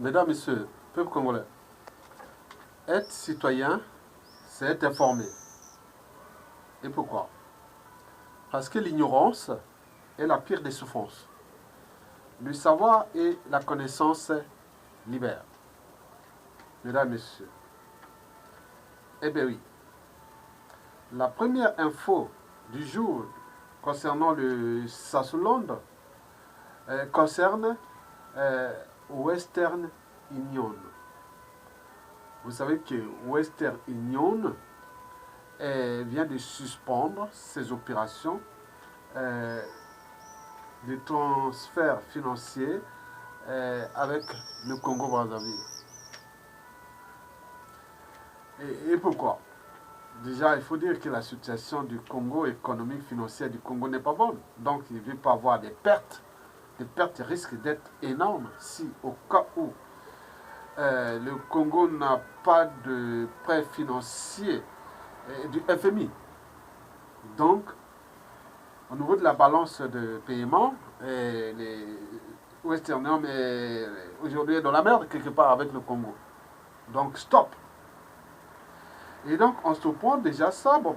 Mesdames, Messieurs, peuple congolais, être citoyen, c'est être informé. Et pourquoi? Parce que l'ignorance est la pire des souffrances. Le savoir et la connaissance libèrent. Mesdames, Messieurs, eh bien oui, la première info du jour concernant le Sassuland concerne Western Union. Vous savez que Western Union vient de suspendre ses opérations de transfert financier avec le Congo-Brazzaville. Et pourquoi? Déjà, il faut dire que la situation du Congo, économique, financière du Congo n'est pas bonne. Donc, il ne veut pas avoir des pertes. Les pertes risquent d'être énormes si, au cas où le Congo n'a pas de prêt financier du FMI. Donc, au niveau de la balance de paiement, les Western Union est aujourd'hui dans la merde quelque part avec le Congo. Donc, stop. Et donc, on se prend déjà ça, bon,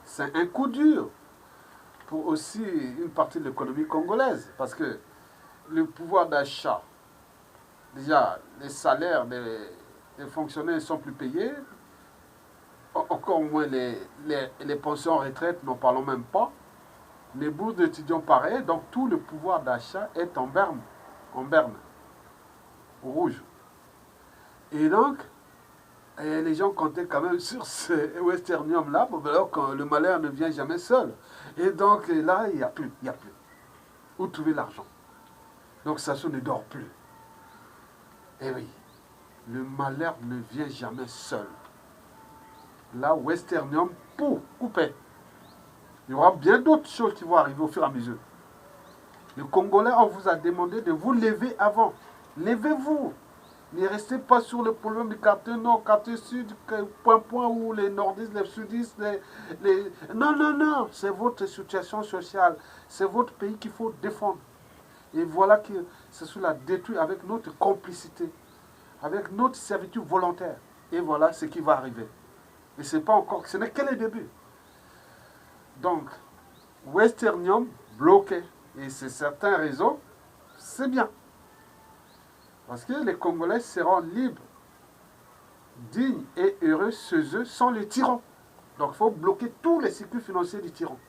c'est un coup dur pour aussi une partie de l'économie congolaise. Parce que le pouvoir d'achat, déjà, les salaires des fonctionnaires ne sont plus payés. Encore moins les pensions en retraite, n'en parlons même pas. Les bourses d'étudiants pareil, donc tout le pouvoir d'achat est en berne, au rouge. Et donc, les gens comptaient quand même sur ce Westernium-là, alors que le malheur ne vient jamais seul. Et donc là, il n'y a plus. Où trouver l'argent? Donc Sassou ne dort plus. Et oui, le malheur ne vient jamais seul. Là, Westernium, pour couper. Il y aura bien d'autres choses qui vont arriver au fur et à mesure. Les Congolais, on vous a demandé de vous lever avant. Levez-vous. Ne restez pas sur le problème du quartier nord, quartier sud, point, où les nordistes, les sudistes, Non, c'est votre situation sociale. C'est votre pays qu'il faut défendre. Et voilà que cela détruit avec notre complicité, avec notre servitude volontaire. Et voilà ce qui va arriver. Et c'est pas encore, ce n'est que le début. Donc, Westernium bloqué. Et c'est certains réseaux, c'est bien. Parce que les Congolais seront libres, dignes et heureux chez eux sans les tyrans. Donc il faut bloquer tous les circuits financiers du tyran.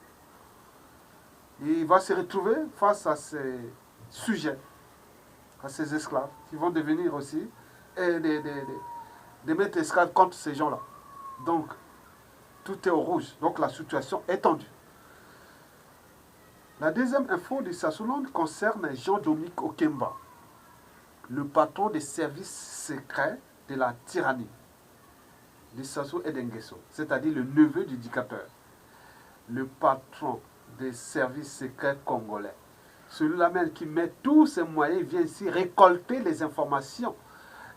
Et il va se retrouver face à ces sujets, à ces esclaves, qui vont devenir aussi des maîtres esclaves contre ces gens-là. Donc, tout est au rouge. Donc la situation est tendue. La deuxième info de Sassuland concerne Jean-Dominique Okemba, le patron des services secrets de la tyrannie de Sassou Nguesso, c'est-à-dire le neveu du dictateur, le patron des services secrets congolais. Celui-là même qui met tous ses moyens, vient ici récolter les informations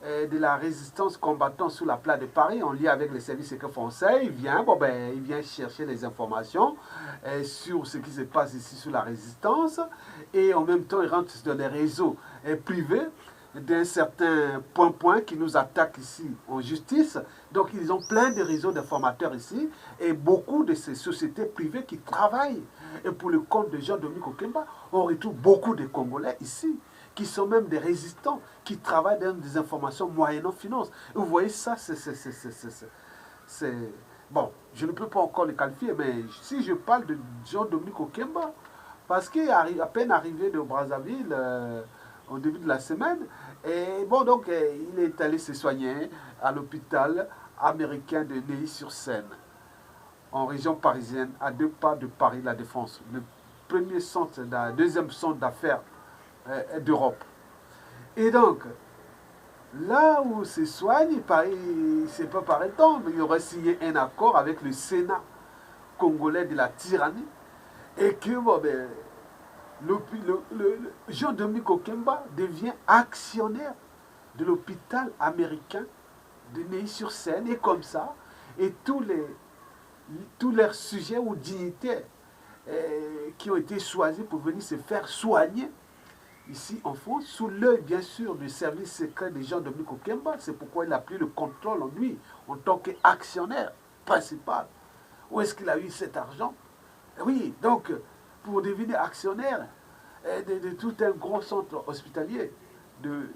de la résistance combattant sous la place de Paris, en lien avec les services secrets français. Il vient chercher les informations sur ce qui se passe ici sous la résistance, et en même temps il rentre dans les réseaux privés d'un certain point qui nous attaque ici en justice. Donc ils ont plein de réseaux d'informateurs ici, et beaucoup de ces sociétés privées qui travaillent. Et pour le compte de Jean-Dominique Okemba, on retrouve beaucoup de Congolais ici, qui sont même des résistants, qui travaillent dans des informations moyennant finance. Et vous voyez ça, c'est... Bon, je ne peux pas encore le qualifier, mais si je parle de Jean-Dominique Okemba, parce qu'il est à peine arrivé de Brazzaville au début de la semaine, et bon, donc il est allé se soigner à l'hôpital américain de Neuilly-sur-Seine, en région parisienne, à 2 pas de Paris, La Défense, le deuxième centre d'affaires d'Europe. Et donc, là où se soigne, c'est pas par temps, mais il aurait signé un accord avec le Sénat congolais de la tyrannie, et que Jean-Dominique Okemba devient actionnaire de l'hôpital américain de Neuilly-sur-Seine, et comme ça, et tous leurs sujets ou dignitaires qui ont été choisis pour venir se faire soigner ici en France, sous l'œil bien sûr du service secret de Jean-Dominique Okemba. C'est pourquoi il a pris le contrôle en lui, en tant qu'actionnaire principal. Où est-ce qu'il a eu cet argent? Oui, donc, pour devenir actionnaire de tout un grand centre hospitalier de,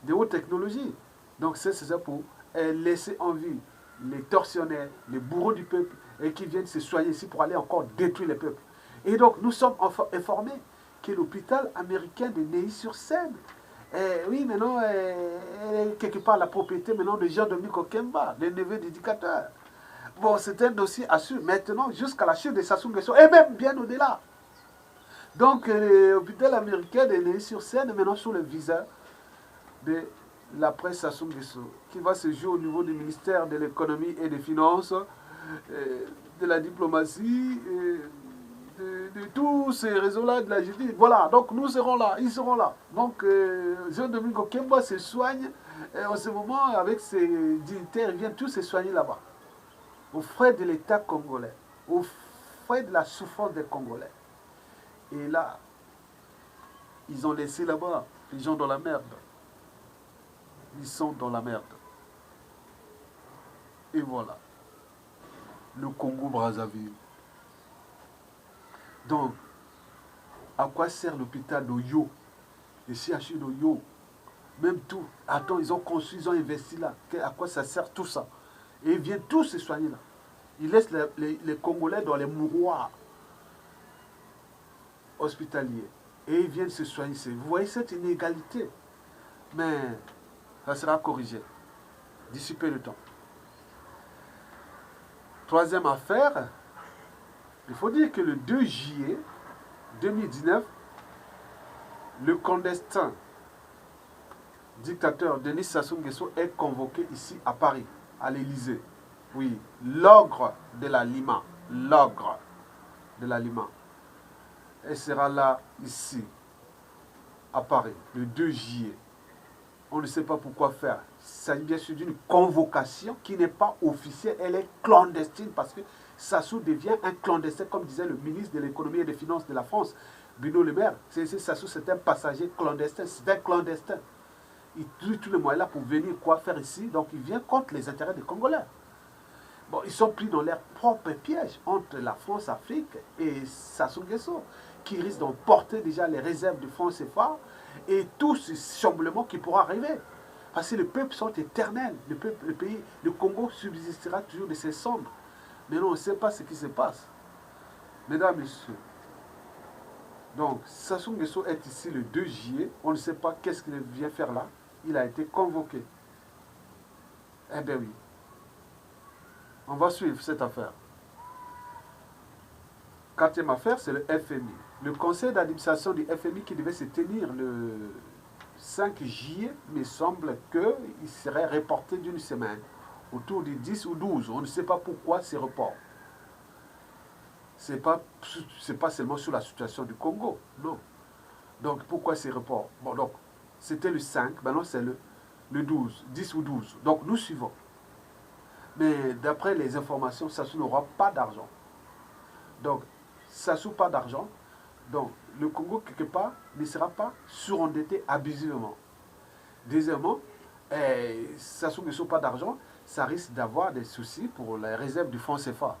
de haute technologie. Donc, c'est ça pour laisser en vie les tortionnaires, les bourreaux du peuple, et qui viennent se soigner ici pour aller encore détruire les peuples. Et donc, nous sommes informés que l'hôpital américain de Neuilly-sur-Seine, oui, maintenant, est quelque part la propriété maintenant de Jean-Dominique Okemba, le neveu d'éducateur. Bon, c'est un dossier à suivre maintenant jusqu'à la chute de Sassou Nguesso, et même bien au-delà. Donc, l'hôpital américain de Neuilly-sur-Seine est maintenant sous le viseur de la presse Sassou Nguesso, qui va se jouer au niveau du ministère de l'économie et des finances, de la diplomatie, de tous ces réseaux-là, de la justice. Voilà, donc nous serons là, ils seront là. Donc, Jean-Dominique Okemba se soigne, en ce moment, avec ses dignitaires, ils viennent tous se soigner là-bas, aux frais de l'État congolais, aux frais de la souffrance des Congolais. Et là, ils ont laissé là-bas les gens dans la merde. Ils sont dans la merde. Et voilà. Le Congo-Brazzaville. Donc, à quoi sert l'hôpital d'Oyo, le CHU d'Oyo? Même tout. Attends, ils ont construit, ils ont investi là. À quoi ça sert tout ça? Et ils viennent tous se soigner là. Ils laissent les Congolais dans les mouroirs hospitaliers. Et ils viennent se soigner. Vous voyez cette inégalité? Mais ça sera corrigé d'ici peu de temps. Troisième affaire, il faut dire que le 2 juillet 2019, le clandestin dictateur Denis Sassou Nguesso est convoqué ici à Paris, à l'Élysée. Oui, l'ogre de la Lima. L'ogre de la Lima. Elle sera là, ici, à Paris, le 2 juillet. On ne sait pas pourquoi faire. Il s'agit bien sûr d'une convocation qui n'est pas officielle, elle est clandestine parce que Sassou devient un clandestin, comme disait le ministre de l'économie et des finances de la France, Bruno Le Maire. Sassou, c'est un passager clandestin, c'est un clandestin. Il tue tous les moyens là pour venir quoi faire ici, donc il vient contre les intérêts des Congolais. Bon, ils sont pris dans leur propre piège entre la France-Afrique et Sassou Nguesso, qui risque d'emporter déjà les réserves de francs CFA et tout ce chamboulement qui pourra arriver. Parce que les peuples sont éternels. Le pays, le Congo subsistera toujours de ses cendres. Mais non, on ne sait pas ce qui se passe. Mesdames, Messieurs, donc Sassou Nguesso est ici le 2 juillet. On ne sait pas qu'est-ce qu'il vient faire là. Il a été convoqué. Eh bien oui. On va suivre cette affaire. Quatrième affaire, c'est le FMI. Le conseil d'administration du FMI qui devait se tenir le 5 juillet, il me semble qu'il serait reporté d'une semaine, autour du 10 ou 12. On ne sait pas pourquoi ces reports. Ce n'est pas seulement sur la situation du Congo, non. Donc pourquoi ces reports? Bon, donc, c'était le 5, maintenant c'est le 12, 10 ou 12. Donc nous suivons. Mais d'après les informations, Sassou n'aura pas d'argent. Donc, Sassou pas d'argent. Donc, le Congo, quelque part, ne sera pas surendetté abusivement. Deuxièmement, Sassou Nguesso pas d'argent, ça risque d'avoir des soucis pour les réserves du franc CFA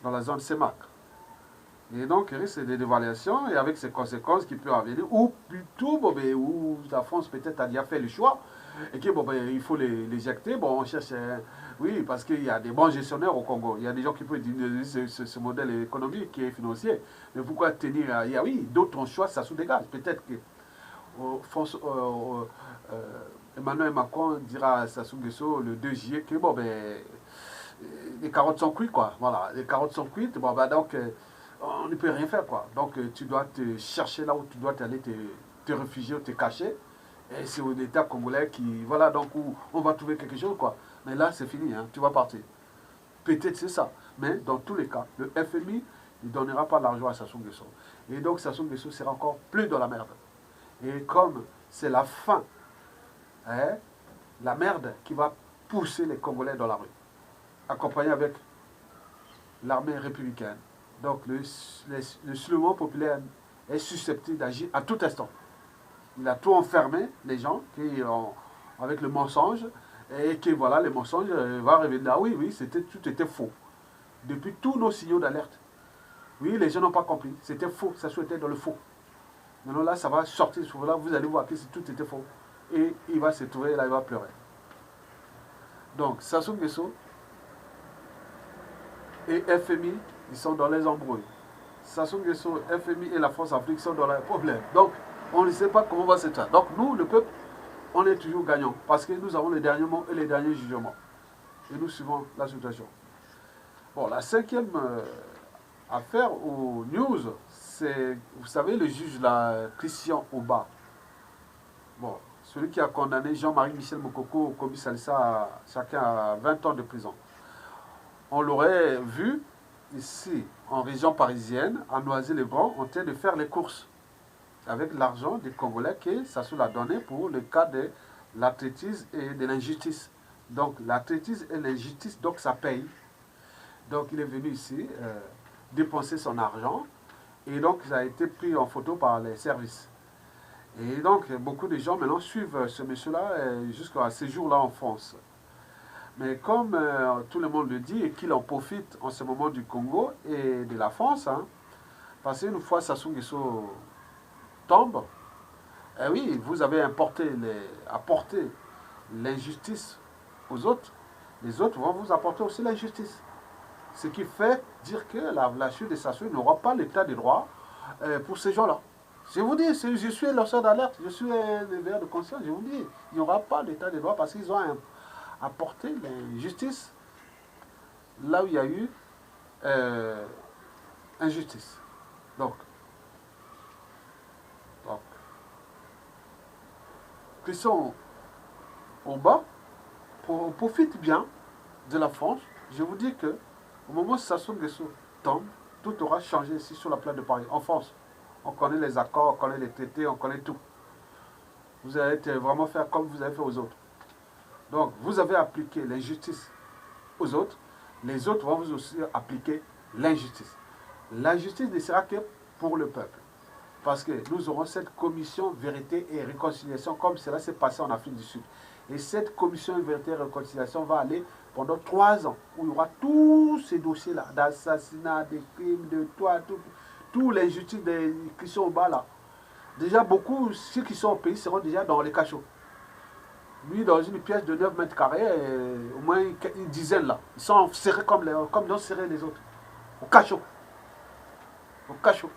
dans la zone CEMAC. Et donc, il risque des dévaluations et avec ses conséquences qui peuvent arriver, ou plutôt, bon, ben, où la France peut-être a déjà fait le choix, et que bon, ben, il faut l'éjecter. Bon, on cherche, oui, parce qu'il y a des bons gestionnaires au Congo. Il y a des gens qui peuvent dire ce modèle économique et financier. Mais pourquoi tenir, il y a, oui, d'autres choix, ça se dégage. Peut-être que Emmanuel Macron dira à Sassou Nguesso le 2 juillet que bon, ben, les carottes sont cuites, quoi. Voilà, les carottes sont cuites, bon, ben, donc, on ne peut rien faire, quoi. Donc, tu dois te chercher là où tu dois aller te réfugier ou te cacher. Et c'est au État congolais qui, voilà, donc, où on va trouver quelque chose, quoi. Mais là, c'est fini, hein, tu vas partir. Peut-être c'est ça. Mais dans tous les cas, le FMI ne donnera pas l'argent à Sassou Nguesso. Et donc, Sassou Nguesso sera encore plus dans la merde. Et comme c'est la fin, hein, la merde qui va pousser les Congolais dans la rue, accompagné avec l'armée républicaine. Donc le soulèvement populaire est susceptible d'agir à tout instant. Il a tout enfermé, les gens, avec le mensonge, et que voilà, le mensonge va revenir. Ah oui, oui, tout était faux. Depuis tous nos signaux d'alerte. Oui, les gens n'ont pas compris. C'était faux, ça souhaitait dans le faux. Maintenant là, ça va sortir. Là, vous allez voir que tout était faux. Et il va se trouver, là, il va pleurer. Donc, Sassou Nguesso et FMI, ils sont dans les embrouilles. Sassou Nguesso, FMI et la France-Afrique sont dans les problèmes. Donc, on ne sait pas comment va se faire. Donc, nous, le peuple, on est toujours gagnant. Parce que nous avons les derniers mots et les derniers jugements. Et nous suivons la situation. Bon, la cinquième affaire ou news, c'est, vous savez, le juge, là, Christian Auba. Bon, celui qui a condamné Jean-Marie Michel Mokoko, Kobi Salissa, chacun à 20 ans de prison. On l'aurait vu ici, en région parisienne, à Noisy-le-Grand, en train de faire les courses avec l'argent des Congolais que Sassou l'a donné pour le cas de l'athlétisme et de l'injustice. Donc l'athlétisme et l'injustice, donc ça paye. Donc il est venu ici dépenser son argent et donc ça a été pris en photo par les services. Et donc beaucoup de gens maintenant suivent ce monsieur-là jusqu'à ce jour-là en France. Mais comme tout le monde le dit et qu'il en profite en ce moment du Congo et de la France, hein, parce qu'une fois Sassou Nguesso tombe, eh oui, vous avez apporté l'injustice aux autres, les autres vont vous apporter aussi l'injustice. Ce qui fait dire que la chute de Sassou n'aura pas l'état de droit pour ces gens-là. Je vous dis, je suis lanceur d'alerte, je suis l'éveilleur de conscience, je vous dis, il n'y aura pas l'état de droit parce qu'ils ont apporté l'injustice là où il y a eu injustice. Donc, Christian Auba profite bien de la France. Je vous dis que au moment où Sassou Nguesso tombe, tout aura changé ici sur la plage de Paris. En France, on connaît les accords, on connaît les traités, on connaît tout. Vous allez vraiment faire comme vous avez fait aux autres. Donc, vous avez appliqué l'injustice aux autres, les autres vont vous aussi appliquer l'injustice. L'injustice ne sera que pour le peuple. Parce que nous aurons cette commission vérité et réconciliation comme cela s'est passé en Afrique du Sud. Et cette commission vérité et réconciliation va aller pendant 3 ans, où il y aura tous ces dossiers-là, d'assassinat, de crimes, de tout l'injustice qui sont au bas là. Déjà, beaucoup, ceux qui sont au pays seront déjà dans les cachots. Lui, dans une pièce de 9 mètres carrés, au moins une dizaine là. Ils sont serrés comme ils ont serré les autres. Au cachot. Au cachot.